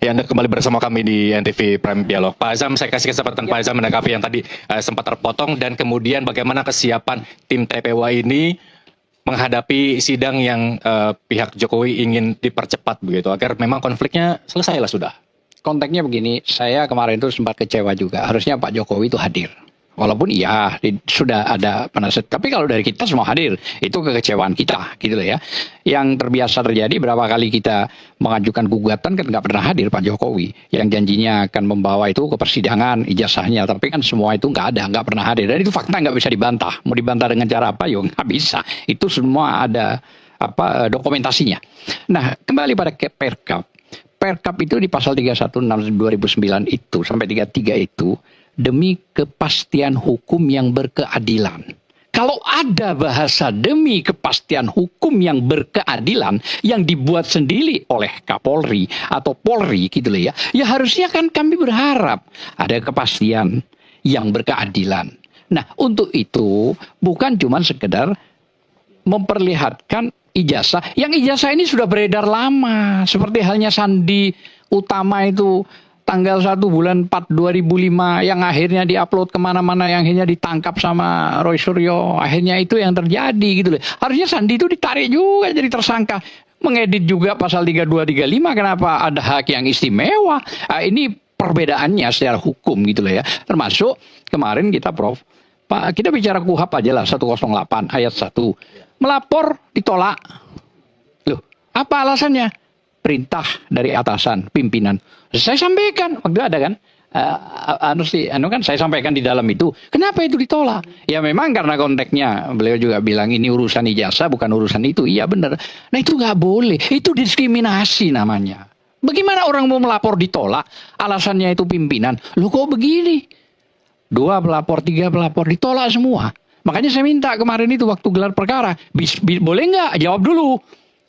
Ya, Anda kembali bersama kami di NTV Prime Dialog. Pak Azam, saya kasih kesempatan Pak Azam menanggapi yang tadi sempat terpotong, dan kemudian bagaimana kesiapan tim TPWA ini menghadapi sidang yang pihak Jokowi ingin dipercepat begitu, agar memang konfliknya selesai lah sudah. Konteksnya begini, saya kemarin itu sempat kecewa juga. Harusnya Pak Jokowi itu hadir. Walaupun iya sudah ada penasihat, tapi kalau dari kita semua hadir, itu kekecewaan kita, gitu loh ya. Yang terbiasa terjadi berapa kali kita mengajukan gugatan kan nggak pernah hadir Pak Jokowi. Yang janjinya akan membawa itu ke persidangan, ijazahnya, tapi kan semua itu nggak ada, nggak pernah hadir. Dan itu fakta nggak bisa dibantah. Mau dibantah dengan cara apa? Yo nggak bisa. Itu semua ada dokumentasinya. Nah, kembali pada Perkap. Perkap itu di pasal 316 2009 itu sampai 33 itu demi kepastian hukum yang berkeadilan. Kalau ada bahasa demi kepastian hukum yang berkeadilan yang dibuat sendiri oleh Kapolri atau Polri gitu loh ya. Ya harusnya kan kami berharap ada kepastian yang berkeadilan. Nah, untuk itu bukan cuma sekedar memperlihatkan ijazah. Yang ijazah ini sudah beredar lama. Seperti halnya Sandi Utama itu tanggal 1 bulan 4 2005 yang akhirnya diupload kemana-mana, yang akhirnya ditangkap sama Roy Suryo. Akhirnya itu yang terjadi gitu loh. Harusnya Sandi itu ditarik juga jadi tersangka. Mengedit juga pasal 3235, kenapa ada hak yang istimewa? Nah, ini perbedaannya secara hukum gitu loh ya. Termasuk kemarin kita Prof, Pak, kita bicara KUHP aja lah 108 ayat 1. Melapor ditolak. Loh, apa alasannya? Perintah dari atasan, pimpinan. Saya sampaikan, waktu ada kan, saya sampaikan di dalam itu. Kenapa itu ditolak? Ya memang karena konteksnya, beliau juga bilang ini urusan ijazah bukan urusan itu. Iya benar. Nah itu nggak boleh, itu diskriminasi namanya. Bagaimana orang mau melapor ditolak? Alasannya itu pimpinan. Loh kok begini? 2 pelapor, 3 pelapor, ditolak semua. Makanya saya minta kemarin itu waktu gelar perkara, boleh nggak? Jawab dulu.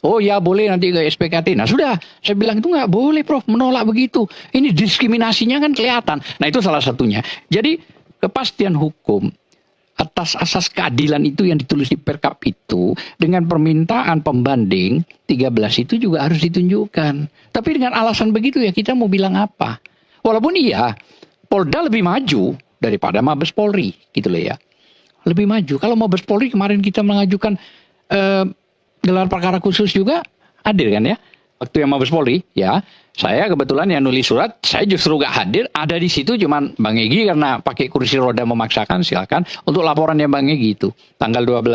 Oh ya boleh nanti ke SPKT. Nah sudah, saya bilang itu nggak boleh Prof, menolak begitu. Ini diskriminasinya kan kelihatan. Nah itu salah satunya. Jadi kepastian hukum atas asas keadilan itu yang ditulis di Perkap itu dengan permintaan pembanding 13 itu juga harus ditunjukkan. Tapi dengan alasan begitu ya kita mau bilang apa? Walaupun iya, Polda lebih maju daripada Mabes Polri gitu loh ya. Lebih maju. Kalau Mabes Polri kemarin kita mengajukan gelar perkara khusus juga hadir kan ya. Waktu yang Mabes Polri ya, saya kebetulan yang nulis surat, saya justru gak hadir, ada di situ cuman Bang Egy karena pakai kursi roda memaksakan, silakan untuk laporannya Bang Egy itu tanggal 9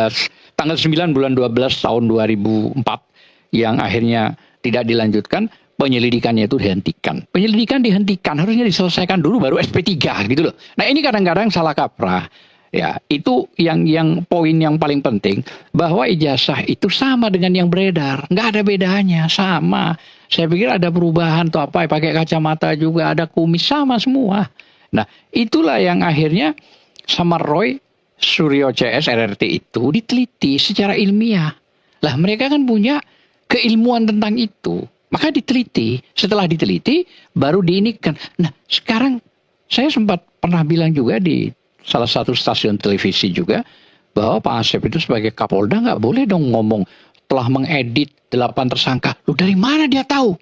bulan 12 tahun 2004 yang akhirnya tidak dilanjutkan, penyelidikannya itu dihentikan. Penyelidikan dihentikan, harusnya diselesaikan dulu baru SP3 gitu loh. Nah, ini kadang-kadang salah kaprah. Ya, itu yang poin yang paling penting, bahwa ijazah itu sama dengan yang beredar, nggak ada bedanya, sama. Saya pikir ada perubahan atau apa, pakai kacamata juga, ada kumis, sama semua. Nah, itulah yang akhirnya sama Roy Suryo CS RRT itu diteliti secara ilmiah. Lah mereka kan punya keilmuan tentang itu, maka diteliti. Setelah diteliti, baru diinikan. Nah, sekarang saya sempat pernah bilang juga di salah satu stasiun televisi juga, bahwa Pak Asep itu sebagai Kapolda nggak boleh dong ngomong telah mengedit 8 tersangka. Lu dari mana dia tahu?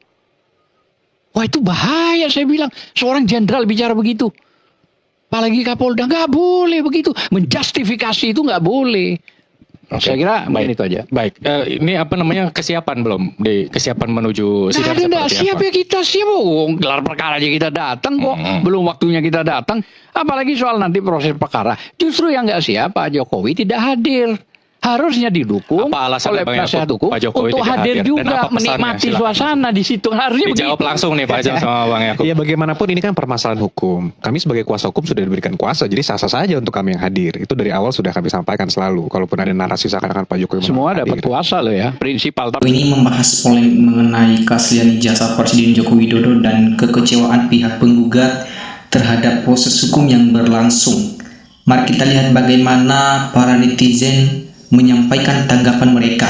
Wah itu bahaya, saya bilang. Seorang jenderal bicara begitu. Apalagi Kapolda, nggak boleh begitu. Menjustifikasi itu nggak boleh. Oke. Saya kira baik itu aja. Baik, ini apa namanya, kesiapan belum? Kesiapan menuju sidang seperti siap apa? ya kita siap. Oh, gelar perkara aja kita datang kok. Belum waktunya kita datang. Apalagi soal nanti proses perkara. Justru yang nggak siap Pak Jokowi tidak hadir. Harusnya didukung oleh penasihat hukum untuk hadir juga, menikmati suasana di situ. Harusnya dijawab begitu. Langsung nih Pak Azam sama Bang Yakub. Ya bagaimanapun ini kan permasalahan hukum. Kami sebagai kuasa hukum sudah diberikan kuasa, jadi sah-sah saja untuk kami yang hadir. Itu dari awal sudah kami sampaikan selalu. Kalaupun ada narasi seakan-akan Pak Jokowi semua dapat kuasa loh ya, prinsipal. Ini membahas polemik mengenai keaslian ijazah Presiden Joko Widodo dan kekecewaan pihak penggugat terhadap proses hukum yang berlangsung. Mari kita lihat bagaimana para netizen menyampaikan tanggapan mereka.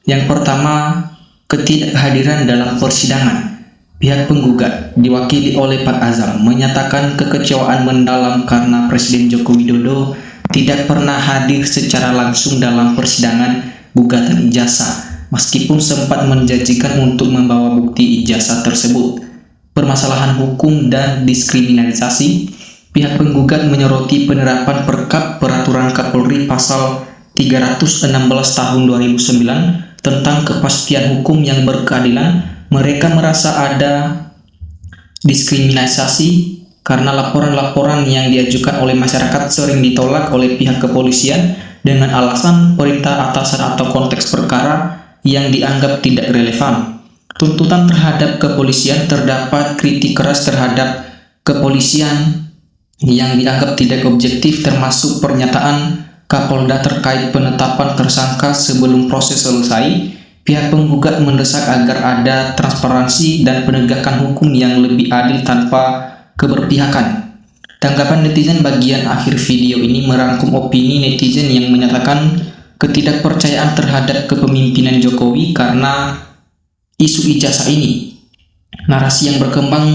Yang pertama, ketidakhadiran dalam persidangan. Pihak penggugat diwakili oleh Pak Azam menyatakan kekecewaan mendalam karena Presiden Joko Widodo tidak pernah hadir secara langsung dalam persidangan gugatan ijazah, meskipun sempat menjanjikan untuk membawa bukti ijazah tersebut. permasalahan hukum dan diskriminalisasi, pihak penggugat menyoroti penerapan Perkap Peraturan Kapolri Pasal 316 Tahun 2009 tentang kepastian hukum yang berkeadilan. Mereka merasa ada diskriminalisasi karena laporan-laporan yang diajukan oleh masyarakat sering ditolak oleh pihak kepolisian dengan alasan perintah atasan atau konteks perkara yang dianggap tidak relevan. Tuntutan terhadap kepolisian, terdapat kritik keras terhadap kepolisian yang dianggap tidak objektif, termasuk pernyataan Kapolda terkait penetapan tersangka sebelum proses selesai. Pihak penggugat mendesak agar ada transparansi dan penegakan hukum yang lebih adil tanpa keberpihakan. Tanggapan netizen bagian akhir video ini merangkum opini netizen yang menyatakan ketidakpercayaan terhadap kepemimpinan Jokowi karena isu ijazah ini. Narasi yang berkembang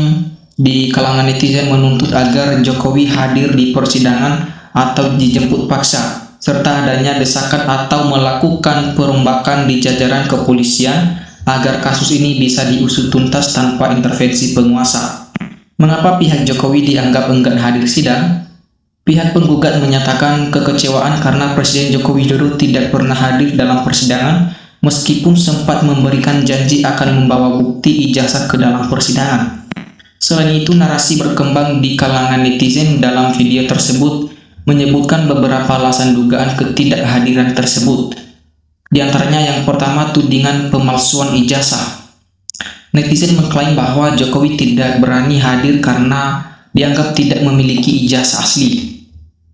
di kalangan netizen menuntut agar Jokowi hadir di persidangan atau dijemput paksa, serta adanya desakan atau melakukan perombakan di jajaran kepolisian agar kasus ini bisa diusut tuntas tanpa intervensi penguasa. Mengapa pihak Jokowi dianggap enggan hadir sidang? Pihak penggugat menyatakan kekecewaan karena Presiden Joko Widodo tidak pernah hadir dalam persidangan meskipun sempat memberikan janji akan membawa bukti ijazah ke dalam persidangan. Selain itu, narasi berkembang di kalangan netizen dalam video tersebut menyebutkan beberapa alasan dugaan ketidakhadiran tersebut. Di antaranya yang pertama, tudingan pemalsuan ijazah. Netizen mengklaim bahwa Jokowi tidak berani hadir karena dianggap tidak memiliki ijazah asli.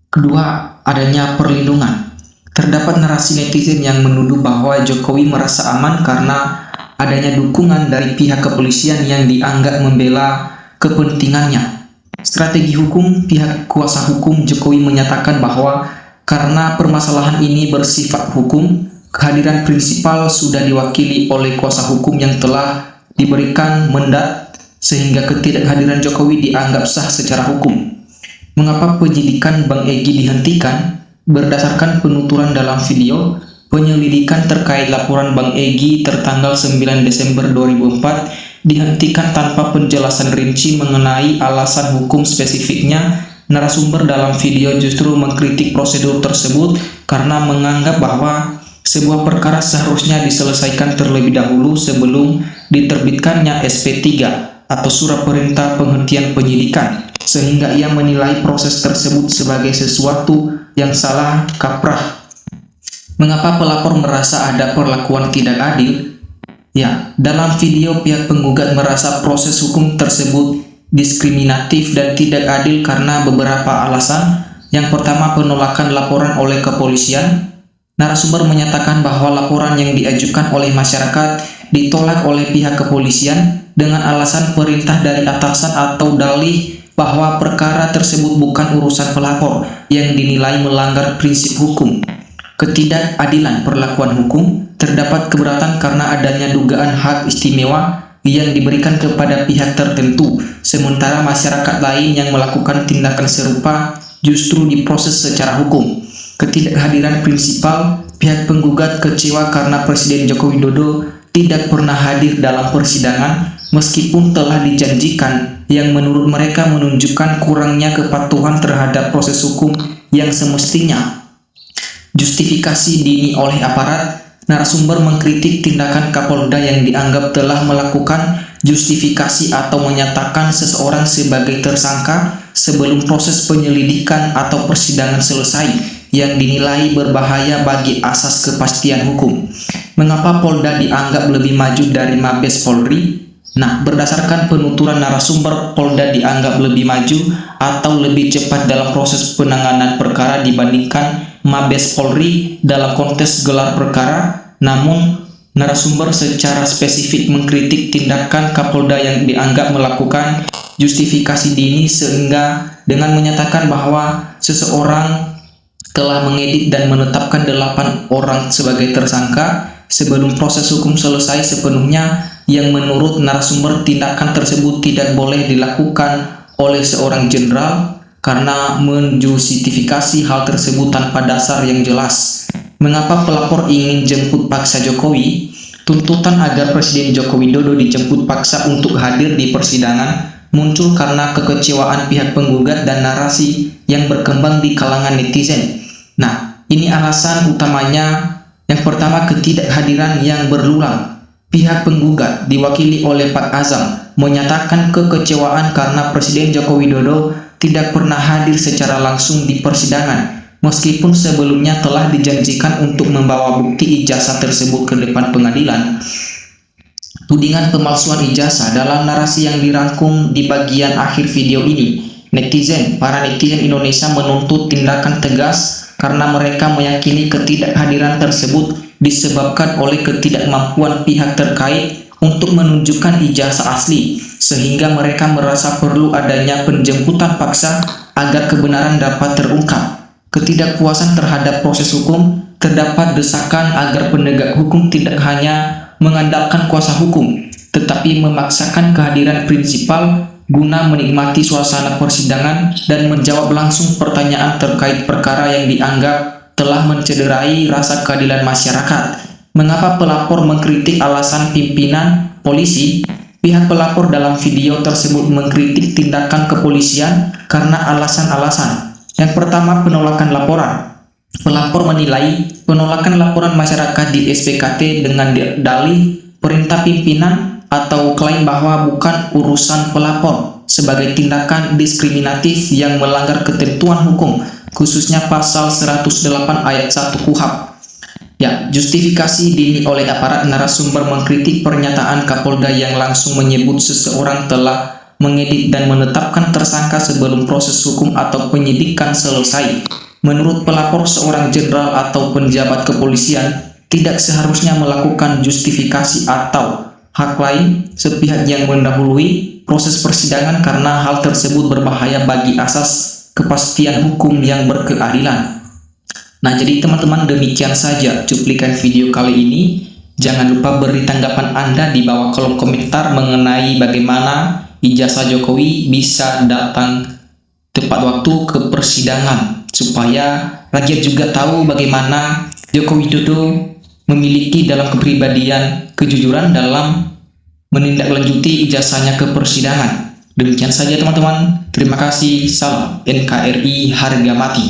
Kedua, adanya perlindungan. Terdapat narasi netizen yang menuduh bahwa Jokowi merasa aman karena adanya dukungan dari pihak kepolisian yang dianggap membela kepentingannya. Strategi hukum, pihak kuasa hukum Jokowi menyatakan bahwa karena permasalahan ini bersifat hukum, kehadiran prinsipal sudah diwakili oleh kuasa hukum yang telah diberikan mandat sehingga ketidakhadiran Jokowi dianggap sah secara hukum. Mengapa penyidikan Bang Egy dihentikan? Berdasarkan penuturan dalam video, penyelidikan terkait laporan Bang Egy tertanggal 9 Desember 2004 dihentikan tanpa penjelasan rinci mengenai alasan hukum spesifiknya. Narasumber dalam video justru mengkritik prosedur tersebut karena menganggap bahwa sebuah perkara seharusnya diselesaikan terlebih dahulu sebelum diterbitkannya SP3 atau surat perintah penghentian penyidikan, sehingga ia menilai proses tersebut sebagai sesuatu yang salah kaprah. Mengapa pelapor merasa ada perlakuan tidak adil? Ya, dalam video pihak penggugat merasa proses hukum tersebut diskriminatif dan tidak adil karena beberapa alasan. Yang pertama, penolakan laporan oleh kepolisian. Narasumber menyatakan bahwa laporan yang diajukan oleh masyarakat ditolak oleh pihak kepolisian dengan alasan perintah dari atasan atau dalih bahwa perkara tersebut bukan urusan pelapor yang dinilai melanggar prinsip hukum. Ketidakadilan perlakuan hukum, terdapat keberatan karena adanya dugaan hak istimewa yang diberikan kepada pihak tertentu, sementara masyarakat lain yang melakukan tindakan serupa justru diproses secara hukum. Ketidakhadiran prinsipal, pihak penggugat kecewa karena Presiden Joko Widodo tidak pernah hadir dalam persidangan meskipun telah dijanjikan, yang menurut mereka menunjukkan kurangnya kepatuhan terhadap proses hukum yang semestinya. Justifikasi dini oleh aparat. Narasumber mengkritik tindakan Kapolda yang dianggap telah melakukan justifikasi atau menyatakan seseorang sebagai tersangka sebelum proses penyelidikan atau persidangan selesai, yang dinilai berbahaya bagi asas kepastian hukum. Mengapa Polda dianggap lebih maju dari Mabes Polri? Nah, berdasarkan penuturan narasumber, Polda dianggap lebih maju atau lebih cepat dalam proses penanganan perkara dibandingkan Mabes Polri dalam konteks gelar perkara. Namun, narasumber secara spesifik mengkritik tindakan Kapolda yang dianggap melakukan justifikasi dini, sehingga dengan menyatakan bahwa seseorang telah mengedit dan menetapkan 8 orang sebagai tersangka sebelum proses hukum selesai sepenuhnya, yang menurut narasumber tindakan tersebut tidak boleh dilakukan oleh seorang jenderal karena menjustifikasi hal tersebut tanpa dasar yang jelas. Mengapa pelapor ingin jemput paksa Jokowi? Tuntutan agar Presiden Joko Widodo dijemput paksa untuk hadir di persidangan muncul karena kekecewaan pihak penggugat dan narasi yang berkembang di kalangan netizen. Nah, ini alasan utamanya. Yang pertama, ketidakhadiran yang berulang. Pihak penggugat diwakili oleh Pak Azam menyatakan kekecewaan karena Presiden Joko Widodo tidak pernah hadir secara langsung di persidangan, meskipun sebelumnya telah dijanjikan untuk membawa bukti ijazah tersebut ke depan pengadilan. Tudingan pemalsuan ijazah dalam narasi yang dirangkum di bagian akhir video ini. Para netizen Indonesia menuntut tindakan tegas karena mereka meyakini ketidakhadiran tersebut disebabkan oleh ketidakmampuan pihak terkait untuk menunjukkan ijazah asli, sehingga mereka merasa perlu adanya penjemputan paksa agar kebenaran dapat terungkap. Ketidakpuasan terhadap proses hukum, terdapat desakan agar penegak hukum tidak hanya mengandalkan kuasa hukum, tetapi memaksakan kehadiran prinsipal guna menikmati suasana persidangan dan menjawab langsung pertanyaan terkait perkara yang dianggap telah mencederai rasa keadilan masyarakat. Mengapa pelapor mengkritik alasan pimpinan polisi? Pihak pelapor dalam video tersebut mengkritik tindakan kepolisian karena alasan-alasan. Yang pertama, penolakan laporan. Pelapor menilai penolakan laporan masyarakat di SPKT dengan dalih perintah pimpinan atau klaim bahwa bukan urusan pelapor sebagai tindakan diskriminatif yang melanggar ketentuan hukum, khususnya pasal 108 ayat 1 KUHP. Ya, justifikasi dini oleh aparat narasumber mengkritik pernyataan Kapolda yang langsung menyebut seseorang telah mengedit dan menetapkan tersangka sebelum proses hukum atau penyidikan selesai. Menurut pelapor, seorang jenderal atau penjabat kepolisian tidak seharusnya melakukan justifikasi atau hak lain sepihak yang mendahului proses persidangan karena hal tersebut berbahaya bagi asas kepastian hukum yang berkeadilan. Nah, jadi teman-teman, demikian saja cuplikan video kali ini. Jangan lupa beri tanggapan Anda di bawah kolom komentar mengenai bagaimana ijazah Jokowi bisa datang tepat waktu ke persidangan, supaya rakyat juga tahu bagaimana Joko Widodo memiliki dalam kepribadian kejujuran dalam menindaklanjuti ijazahnya ke persidangan. Demikian saja teman-teman. Terima kasih. Salam NKRI harga mati.